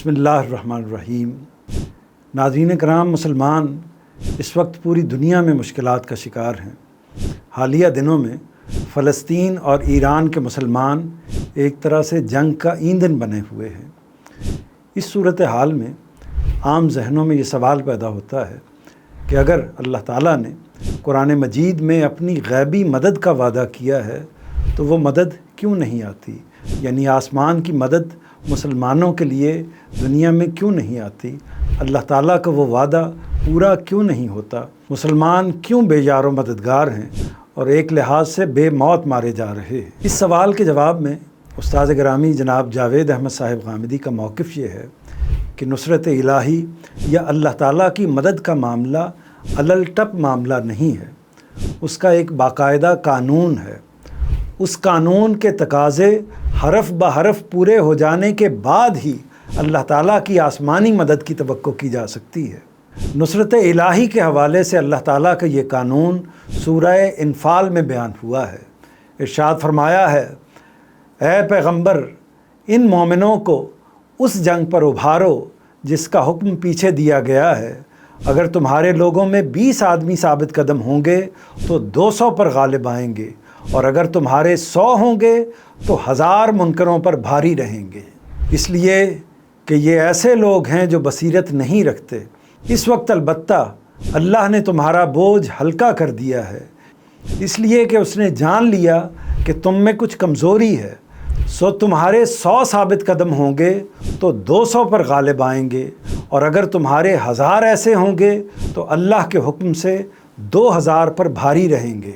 बिस्मिल्लाहिर्रहमानिर्रहीम। नाज़रीन करام, मुसलमान इस वक्त पूरी दुनिया में मुश्किलात का शिकार हैं। हालिया दिनों में फ़लस्तीन और ईरान के मुसलमान एक तरह से जंग का ईंधन बने हुए हैं। इस सूरत हाल में आम जहनों में ये सवाल पैदा होता है कि अगर अल्लाह ताला ने कुरान मजीद में अपनी गैबी मदद का वादा किया है तो वो मदद क्यों नहीं आती, यानी आसमान की मदद मुसलमानों के लिए दुनिया में क्यों नहीं आती, अल्लाह ताला का वो वादा पूरा क्यों नहीं होता, मुसलमान क्यों बेयार व मददगार हैं और एक लिहाज से बेमौत मारे जा रहे हैं। इस सवाल के जवाब में उस्ताद गिरामी जनाब जावेद अहमद साहिब गामिदी का मौक़िफ़ ये है कि नुसरत इलाही या अल्लाह ताला की मदद का मामला अलल टप मामला नहीं है, उसका एक बाकायदा कानून है। उस कानून के तकाज़े हरफ ब हरफ पूरे हो जाने के बाद ही अल्लाह ताला की आसमानी मदद की तवक्को की जा सकती है। नुसरत इलाही के हवाले से अल्लाह ताला का ये कानून सूरह इन्फाल में बयान हुआ है। इरशाद फरमाया है, ऐ पैगंबर, इन मोमिनों को उस जंग पर उभारो जिसका हुक्म पीछे दिया गया है। अगर तुम्हारे लोगों में 20 आदमी साबित कदम होंगे तो 200 पर गालिब आएंगे, और अगर तुम्हारे 100 होंगे तो 1000 मुनकरों पर भारी रहेंगे। इसलिए कि ये ऐसे लोग हैं जो बसीरत नहीं रखते। इस वक्त अलबत्ता अल्लाह ने तुम्हारा बोझ हल्का कर दिया है, इसलिए कि उसने जान लिया कि तुम में कुछ कमज़ोरी है। सो तुम्हारे 100 साबित कदम होंगे तो 200 पर गालिब आएंगे, और अगर तुम्हारे 1000 ऐसे होंगे तो अल्लाह के हुक्म से 2000 पर भारी रहेंगे।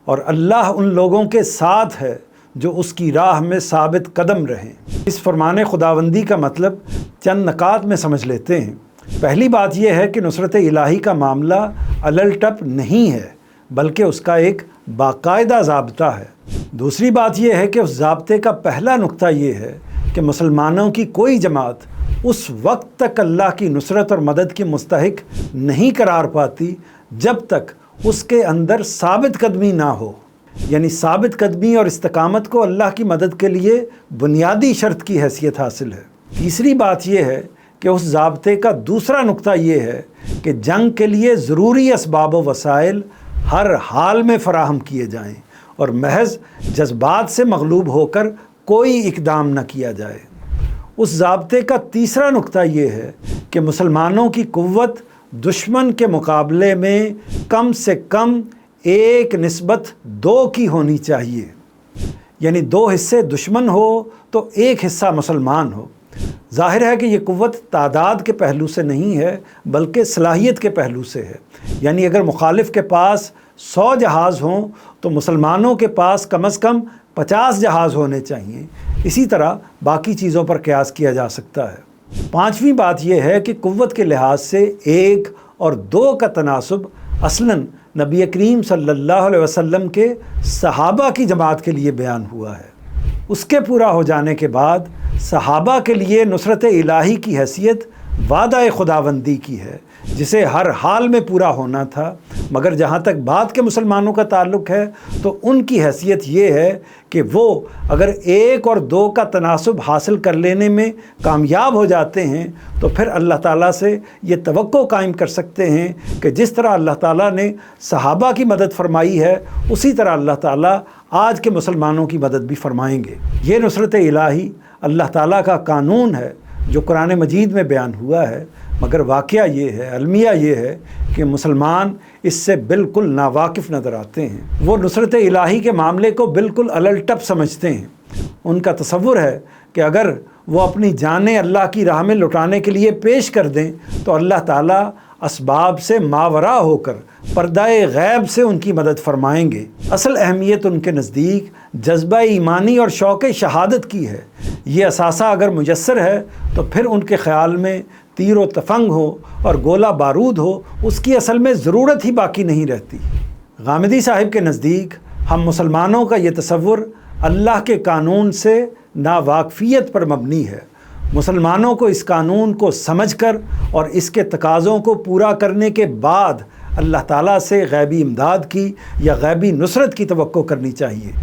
और अल्लाह उन लोगों के साथ है जो उसकी राह में साबित कदम रहें। इस फरमान खुदावंदी का मतलब चंद नकात में समझ लेते हैं। पहली बात यह है कि नुसरत इलाही का मामला अलल टप नहीं है, बल्कि उसका एक बाकायदा ज़ाब्ता है। दूसरी बात यह है कि उस ज़ाब्ते का पहला नुक्ता ये है कि मुसलमानों की कोई जमात उस वक्त तक अल्लाह की नुसरत और मदद की मुस्तहिक नहीं करार पाती जब तक उसके अंदर साबित कदमी ना हो, यानी साबित कदमी और इस्तकामत को अल्लाह की मदद के लिए बुनियादी शर्त की हैसियत हासिल है। तीसरी बात यह है कि उस ज़ाब्ते का दूसरा नुक्ता ये है कि जंग के लिए ज़रूरी असबाब व वसाइल हर हाल में फ़राहम किए जाएँ और महज जज्बात से मगलूब होकर कोई इक़दाम न किया जाए। उस ज़ाब्ते का तीसरा नुक्ता ये है कि मुसलमानों की कुव्वत दुश्मन के मुकाबले में कम से कम 1:2 की होनी चाहिए, यानी 2 हिस्से दुश्मन हो तो 1 हिस्सा मुसलमान हो। ज़ाहिर है कि ये कुव्वत तादाद के पहलू से नहीं है, बल्कि सलाहियत के पहलू से है। यानी अगर मुखालिफ के पास 100 जहाज़ हों तो मुसलमानों के पास कम से कम 50 जहाज़ होने चाहिए। इसी तरह बाकी चीज़ों पर क़यास किया जा सकता है। पांचवी बात यह है कि कुव्वत के लिहाज से 1 और 2 का तनासुब असलन नबी करीम सल्लल्लाहु अलैहि वसल्लम के सहाबा की जमात के लिए बयान हुआ है। उसके पूरा हो जाने के बाद सहाबा के लिए नुसरत इलाही की हैसियत वादा खुदावंदी की है, जिसे हर हाल में पूरा होना था। मगर जहाँ तक बात के मुसलमानों का ताल्लुक़ है तो उनकी हैसियत ये है कि वो अगर 1 और 2 का तनासुब हासिल कर लेने में कामयाब हो जाते हैं तो फिर अल्लाह ताला से ये तवक्को कायम कर सकते हैं कि जिस तरह अल्लाह ताला ने सहाबा की मदद फरमाई है उसी तरह अल्लाह ताला आज के मुसलमानों की मदद भी फरमाएंगे। ये नुसरत इलाही अल्लाह ताला का कानून है जो कुरान मजीद में बयान हुआ है, मगर वाक़या ये है, अलमिया ये है कि मुसलमान इससे बिल्कुल नावाकिफ़ नज़र आते हैं। वो नुसरत इलाही के मामले को बिल्कुल अलल टप समझते हैं। उनका तसव्वुर है कि अगर वो अपनी जानें अल्लाह की राह में लुटाने के लिए पेश कर दें तो अल्लाह ताला असबाब से मावरा होकर पर्दाए गैब से उनकी मदद फरमाएंगे। असल अहमियत उनके नज़दीक जज्बा ईमानी और शौक़ शहादत की है। ये असासा अगर मुयस्सर है तो फिर उनके ख़याल में तीर व तफंग हो और गोला बारूद हो, उसकी असल में ज़रूरत ही बाकी नहीं रहती। गामिदी साहिब के नज़दीक हम मुसलमानों का ये तसव्वुर अल्लाह के कानून से नावाकफ़ियत पर मबनी है। मुसलमानों को इस कानून को समझकर और इसके तकाज़ों को पूरा करने के बाद अल्लाह ताला से गैबी इमदाद की या गैबी नुसरत की तवक्को करनी चाहिए।